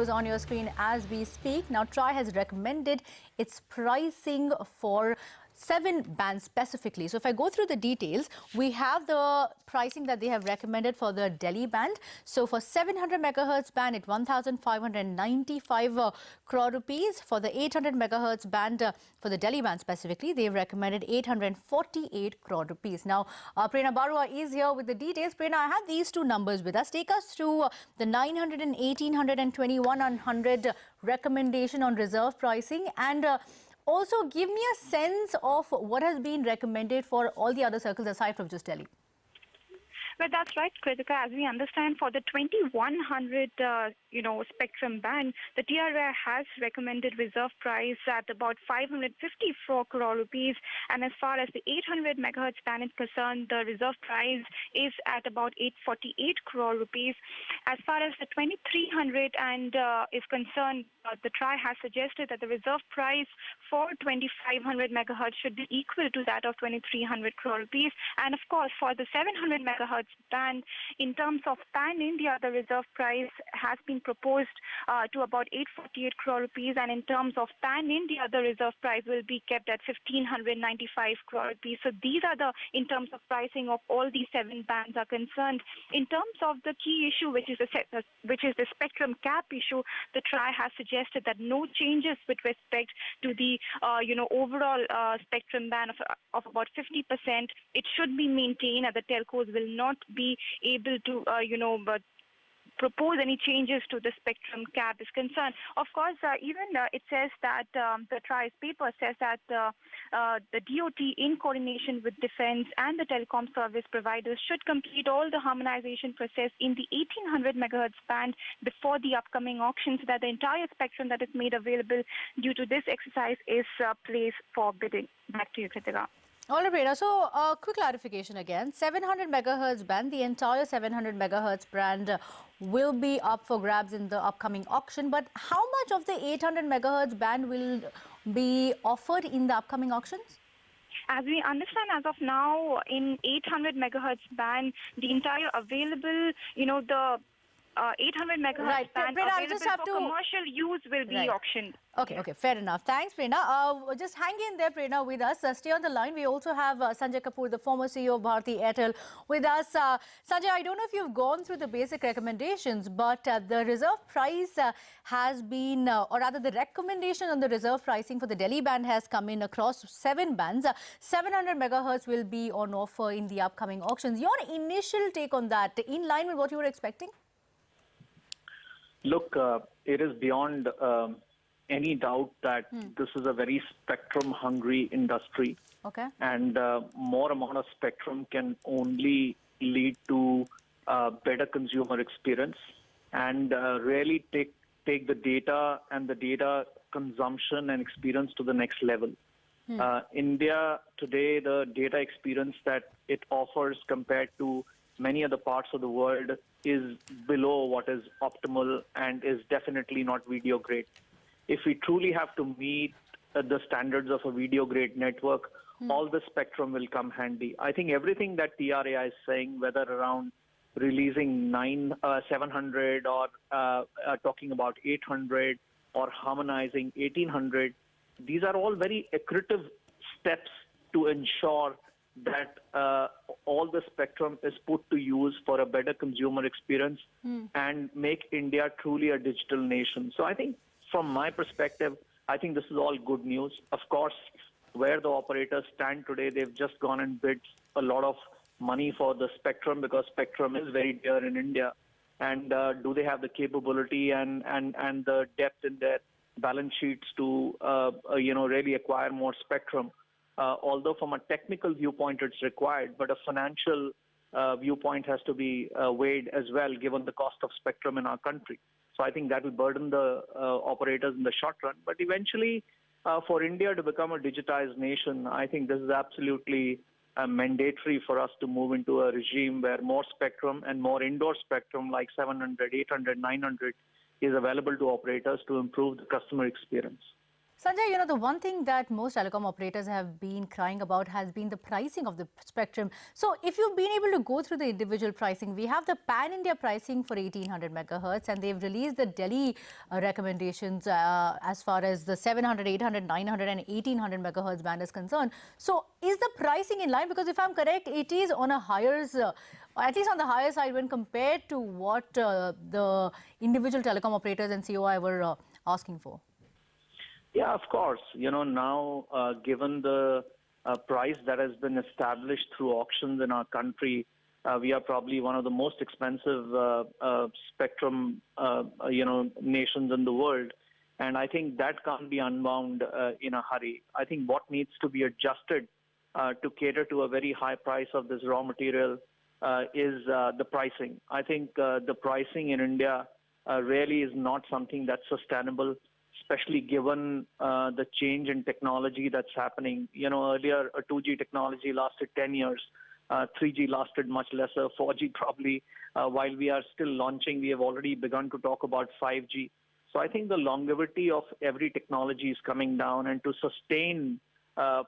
news on your screen as we speak. Now, TRAI has recommended its pricing for 7 bands specifically. So if I go through the details, we have the pricing that they have recommended for the Delhi band. So for 700 megahertz band, it's 1,595 crore rupees. For the 800 megahertz band, for the Delhi band specifically, they've recommended 848 crore rupees. Now, Prerna Barua is here with the details. Prerna, I have these two numbers with us. Take us through the 900 and 1800 and 2100 recommendation on reserve pricing, and also give me a sense of what has been recommended for all the other circles aside from just Delhi. Well, that's right, Kritika. As we understand, for the 2100, spectrum band, the TRAI has recommended reserve price at about 554 crore rupees. And as far as the 800 megahertz band is concerned, the reserve price is at about 848 crore rupees. As far as the 2300 and is concerned, the TRAI has suggested that the reserve price for 2500 megahertz should be equal to that of 2300 crore rupees. And of course, for the 700 megahertz band, in terms of pan-India, the reserve price has been proposed to about 848 crore rupees. And in terms of pan-India, the reserve price will be kept at 1595 crore rupees. So these are the, in terms of pricing of all these 7 bands are concerned. In terms of the key issue, which is the spectrum cap issue, the TRAI has suggested that no changes with respect to the overall spectrum band of about 50%. It should be maintained, and the telcos will not be able to propose any changes to the spectrum cap is concerned. Of course, it says that the TRAI's paper says that the DOT, in coordination with defense and the telecom service providers, should complete all the harmonization process in the 1800 megahertz band before the upcoming auction, so that the entire spectrum that is made available due to this exercise is placed for bidding. Back to you, Kritika. All right, Prerna. So, quick clarification again. 700 megahertz band, the entire 700 megahertz band will be up for grabs in the upcoming auction. But how much of the 800 megahertz band will be offered in the upcoming auctions? As we understand, as of now, in 800 megahertz band, the entire available, the 800 megahertz band available for commercial use will be auctioned. Okay, fair enough. Thanks, Prerna. Just hang in there, Prerna, with us. Stay on the line. We also have Sanjay Kapoor, the former CEO of Bharti Airtel, with us. Sanjay, I don't know if you've gone through the basic recommendations, but the reserve price has been, or rather the recommendation on the reserve pricing for the Delhi band has come in across 7 bands. 700 megahertz will be on offer in the upcoming auctions. Your initial take on that, in line with what you were expecting? Look, it is beyond any doubt that this is a very spectrum-hungry industry. Okay. And more amount of spectrum can only lead to better consumer experience and really take the data and the data consumption and experience to the next level. India today, the data experience that it offers compared to many other parts of the world is below what is optimal and is definitely not video grade. If we truly have to meet the standards of a video grade network, all the spectrum will come handy. I think everything that TRAI is saying, whether around releasing 700 or talking about 800 or harmonizing 1800, these are all very accretive steps to ensure that all the spectrum is put to use for a better consumer experience and make India truly a digital nation. So I think from my perspective, I think this is all good news. Of course, where the operators stand today, they've just gone and bid a lot of money for the spectrum because spectrum is very dear in India. And do they have the capability and the depth in their balance sheets to really acquire more spectrum? Although from a technical viewpoint it's required, but a financial viewpoint has to be weighed as well, given the cost of spectrum in our country. So I think that will burden the operators in the short run. But eventually, for India to become a digitized nation, I think this is absolutely mandatory for us to move into a regime where more spectrum and more indoor spectrum like 700, 800, 900 is available to operators to improve the customer experience. Sanjay, the one thing that most telecom operators have been crying about has been the pricing of the spectrum. So if you've been able to go through the individual pricing, we have the pan-India pricing for 1800 megahertz, and they've released the Delhi recommendations as far as the 700, 800, 900 and 1800 megahertz band is concerned. So is the pricing in line? Because if I'm correct, it is on a higher, at least on the higher side when compared to what the individual telecom operators and COI were asking for. Yeah, of course. Now, given the price that has been established through auctions in our country, we are probably one of the most expensive spectrum, nations in the world. And I think that can't be unwound in a hurry. I think what needs to be adjusted to cater to a very high price of this raw material is the pricing. I think the pricing in India really is not something that's sustainable, especially given the change in technology that's happening. Earlier, a 2G technology lasted 10 years. 3G lasted much lesser, 4G probably. While we are still launching, we have already begun to talk about 5G. So I think the longevity of every technology is coming down, and to sustain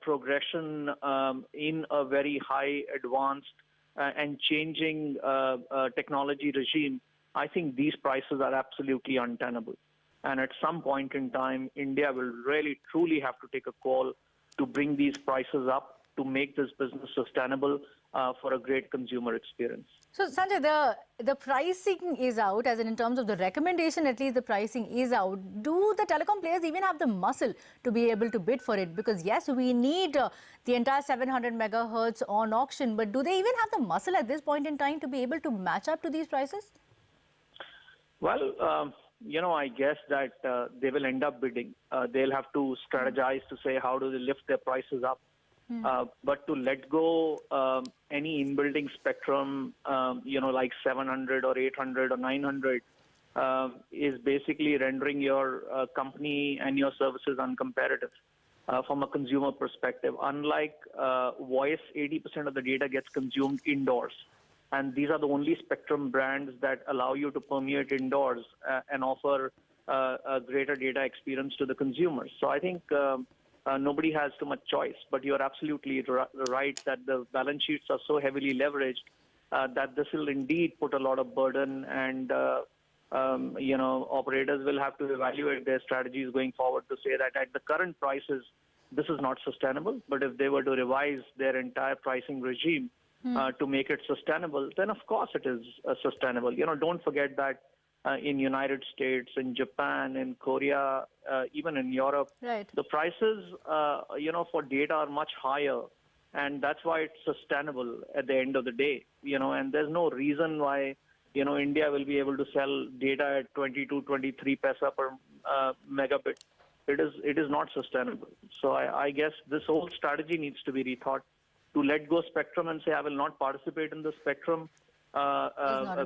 progression in a very high advanced and changing technology regime, I think these prices are absolutely untenable. And at some point in time, India will really, truly have to take a call to bring these prices up to make this business sustainable for a great consumer experience. So, Sanjay, the pricing is out, as in terms of the recommendation, at least the pricing is out. Do the telecom players even have the muscle to be able to bid for it? Because, yes, we need the entire 700 megahertz on auction, but do they even have the muscle at this point in time to be able to match up to these prices? Well, I guess that they will end up bidding. They'll have to strategize to say how do they lift their prices up. But to let go any in-building spectrum, like 700 or 800 or 900, is basically rendering your company and your services uncompetitive from a consumer perspective. Unlike voice, 80% of the data gets consumed indoors. And these are the only spectrum brands that allow you to permeate indoors and offer a greater data experience to the consumers. So I think nobody has too much choice. But you're absolutely right that the balance sheets are so heavily leveraged that this will indeed put a lot of burden, and operators will have to evaluate their strategies going forward to say that at the current prices, this is not sustainable. But if they were to revise their entire pricing regime to make it sustainable, then of course it is sustainable. Don't forget that in United States, in Japan, in Korea, even in Europe, right, the prices, for data are much higher. And that's why it's sustainable at the end of the day, and there's no reason why, India will be able to sell data at 22, 23 paisa per megabit. It is not sustainable. So I guess this whole strategy needs to be rethought. To let go spectrum and say, I will not participate in the spectrum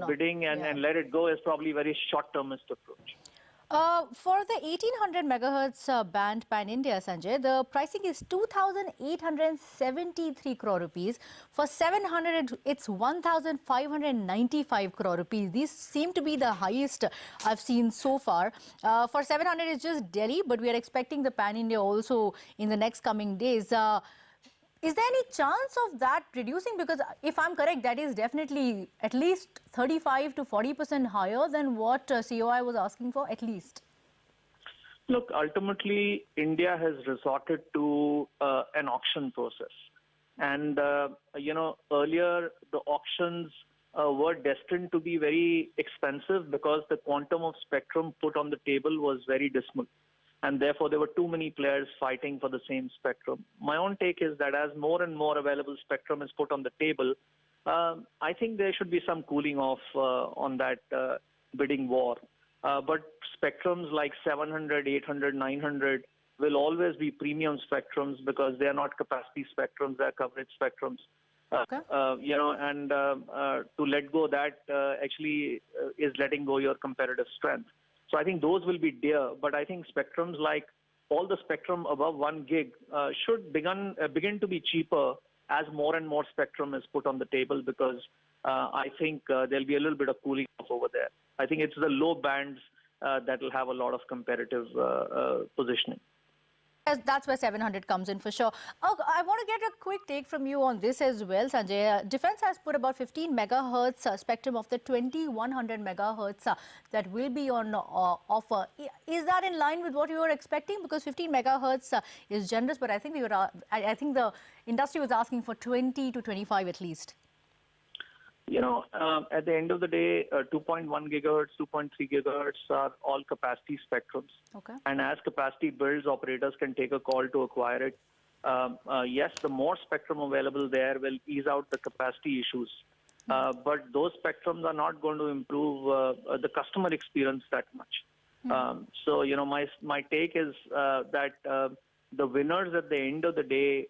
bidding and let it go is probably a very short-termist approach. For the 1800 megahertz band pan-India, Sanjay, the pricing is 2,873 crore rupees. For 700, it's 1,595 crore rupees. These seem to be the highest I've seen so far. For 700, it's just Delhi, but we are expecting the pan-India also in the next coming days. Is there any chance of that reducing? Because if I'm correct, that is definitely at least 35 to 40% higher than what COI was asking for, at least. Look, ultimately, India has resorted to an auction process. And, earlier the auctions were destined to be very expensive because the quantum of spectrum put on the table was very dismal. And therefore, there were too many players fighting for the same spectrum. My own take is that as more and more available spectrum is put on the table, I think there should be some cooling off on that bidding war. But spectrums like 700, 800, 900 will always be premium spectrums because they are not capacity spectrums, they are coverage spectrums. Okay. To let go that actually is letting go your competitive strength. So I think those will be dear, but I think spectrums like all the spectrum above 1 gig should begin to be cheaper as more and more spectrum is put on the table, because I think there'll be a little bit of cooling off over there. I think it's the low bands that will have a lot of competitive positioning. Yes, that's where 700 comes in for sure. I want to get a quick take from you on this as well, Sanjay. Defense has put about 15 megahertz spectrum of the 2100 megahertz that will be on offer. Is that in line with what you were expecting? Because 15 megahertz is generous, but I think I think the industry was asking for 20 to 25 at least. At the end of the day, 2.1 gigahertz, 2.3 gigahertz are all capacity spectrums. Okay. And as capacity builds, operators can take a call to acquire it. Yes, the more spectrum available there will ease out the capacity issues. But those spectrums are not going to improve the customer experience that much. So, my take is that the winners at the end of the day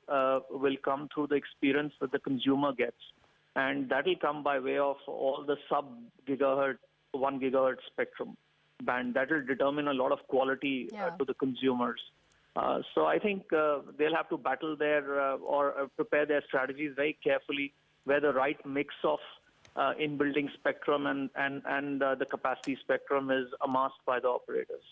will come through the experience that the consumer gets. And that will come by way of all the sub-gigahertz, 1 gigahertz spectrum band. That will determine a lot of quality to the consumers. So I think they'll have to battle or prepare their strategies very carefully, where the right mix of in-building spectrum and the capacity spectrum is amassed by the operators.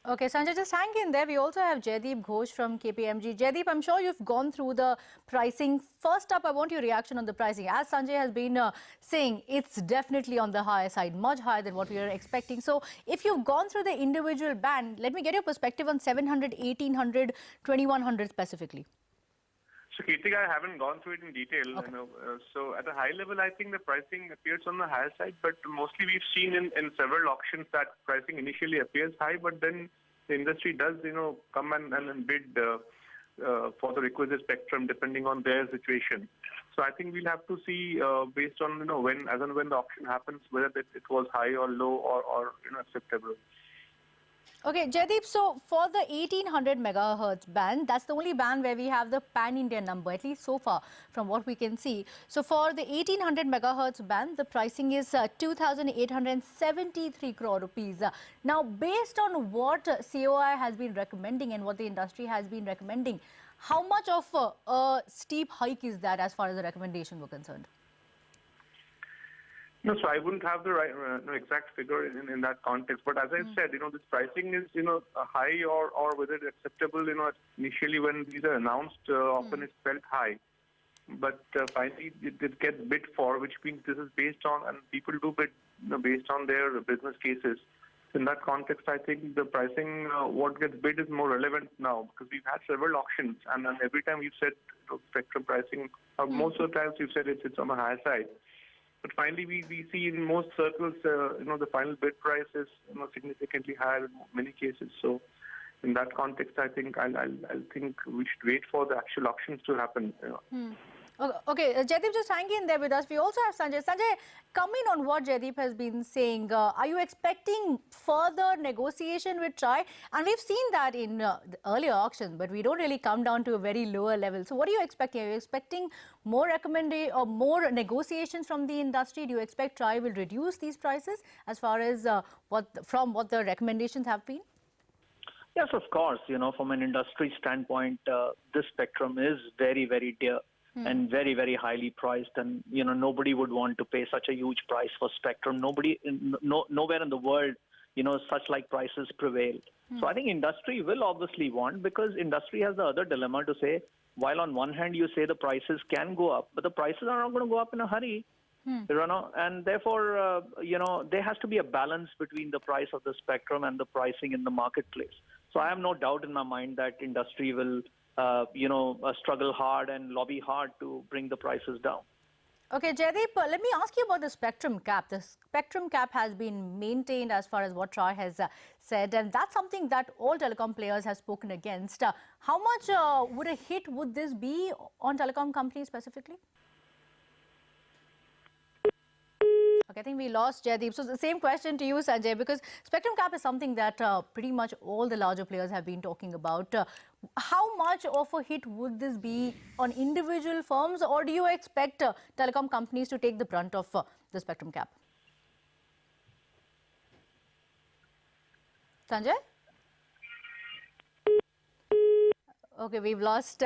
Okay, Sanjay, just hang in there. We also have Jaideep Ghosh from KPMG. Jaideep, I'm sure you've gone through the pricing. First up, I want your reaction on the pricing. As Sanjay has been saying, it's definitely on the higher side, much higher than what we were expecting. So if you've gone through the individual band, let me get your perspective on 700, 1800, 2100 specifically. So, Kirtika, I haven't gone through it in detail. Okay. So, at a high level, I think the pricing appears on the higher side, but mostly we've seen in several auctions that pricing initially appears high, but then the industry does, come and bid for the requisite spectrum depending on their situation. So, I think we'll have to see based on, when the auction happens, whether it was high or low or acceptable. Okay, Jaideep, so for the 1800 megahertz band, that's the only band where we have the pan-India number, at least so far from what we can see. So for the 1800 megahertz band, the pricing is 2,873 crore rupees. Now, based on what COI has been recommending and what the industry has been recommending, how much of a steep hike is that as far as the recommendation were concerned? No, so I wouldn't have the right exact figure in that context. But as I said, this pricing is, high or whether it's acceptable, initially when these are announced, often it's felt high. But finally, it gets bid for, which means this is based on, and people do bid based on their business cases. So in that context, I think the pricing, what gets bid is more relevant now because we've had several auctions, and every time we've said spectrum pricing, most of the times we've said it's on the higher side. But finally, we see in most circles, the final bid price is significantly higher in many cases. So, in that context, I think I'll think we should wait for the actual auctions to happen. Okay, Jaideep, just hang in there with us. We also have Sanjay. Sanjay, come in on what Jaideep has been saying. Are you expecting further negotiation with TRAI? And we've seen that in the earlier auctions, but we don't really come down to a very lower level. So what are you expecting? Are you expecting more more negotiations from the industry? Do you expect TRAI will reduce these prices as far as what the recommendations have been? Yes, of course. From an industry standpoint, this spectrum is very, very dear. And very, very highly priced, and nobody would want to pay such a huge price for spectrum. Nowhere in the world, such like prices prevail. So I think industry will obviously want, because industry has the other dilemma to say, while on one hand you say the prices can go up, but the prices are not going to go up in a hurry. And therefore, there has to be a balance between the price of the spectrum and the pricing in the marketplace. So I have no doubt in my mind that industry will struggle hard and lobby hard to bring the prices down. Okay, Jaideep, let me ask you about the spectrum cap. The spectrum cap has been maintained as far as what TRAI has said, and that's something that all telecom players have spoken against. How much would a hit would this be on telecom companies specifically? Okay, I think we lost Jaideep. So the same question to you, Sanjay, because spectrum cap is something that pretty much all the larger players have been talking about. How much of a hit would this be on individual firms, or do you expect telecom companies to take the brunt of the spectrum cap? Sanjay? Okay, we've lost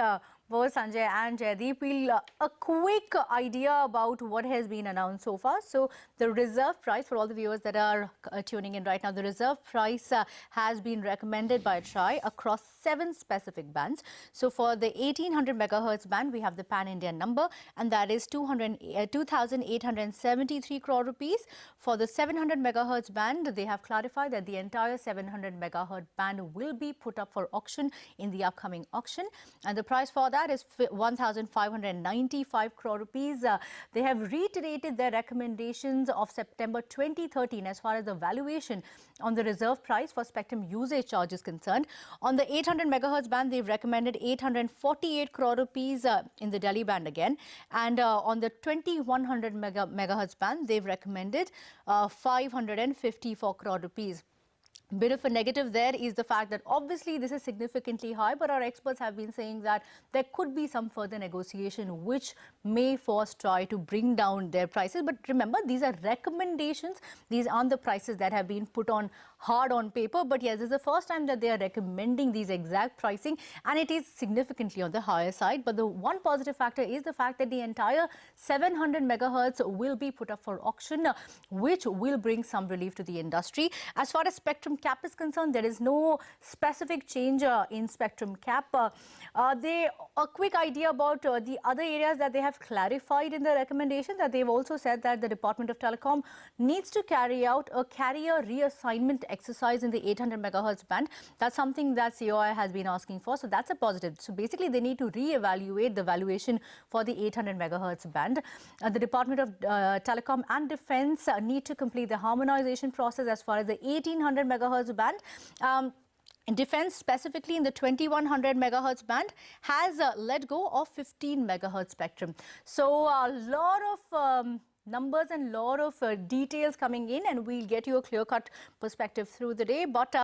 both Sanjay and Jaideep. A quick idea about what has been announced so far. So the reserve price, for all the viewers that are tuning in right now, the reserve price has been recommended by TRAI across 7 specific bands. So for the 1800 megahertz band, we have the pan-Indian number, and that is 2,873 crore rupees. For the 700 megahertz band, they have clarified that the entire 700 megahertz band will be put up for auction in the upcoming auction, and the price for that is 1,595 crore rupees. They have reiterated their recommendations of September 2013 as far as the valuation on the reserve price for spectrum usage charge is concerned. On the 800 megahertz band, they've recommended 848 crore rupees in the Delhi band again, and on the 2100 megahertz band, they've recommended 554 crore rupees. Bit of a negative there is the fact that obviously this is significantly high, but our experts have been saying that there could be some further negotiation which may force TRAI to bring down their prices. But remember, these are recommendations. These aren't the prices that have been put on hard on paper. But yes, this is the first time that they are recommending these exact pricing, and it is significantly on the higher side. But the one positive factor is the fact that the entire 700 megahertz will be put up for auction, which will bring some relief to the industry. As far as spectrum cap is concerned, there is no specific change in spectrum cap. A quick idea about the other areas that they have clarified in the recommendation, that they've also said that the Department of Telecom needs to carry out a carrier reassignment exercise in the 800 megahertz band. That's something that COI has been asking for, so that's a positive. So basically, they need to re-evaluate the valuation for the 800 megahertz band. The Department of Telecom and Defence need to complete the harmonization process as far as the 1800 megahertz band. Defence, specifically in the 2100 megahertz band, has let go of 15 megahertz spectrum. So a lot of numbers and lot of details coming in, and we'll get you a clear-cut perspective through the day. But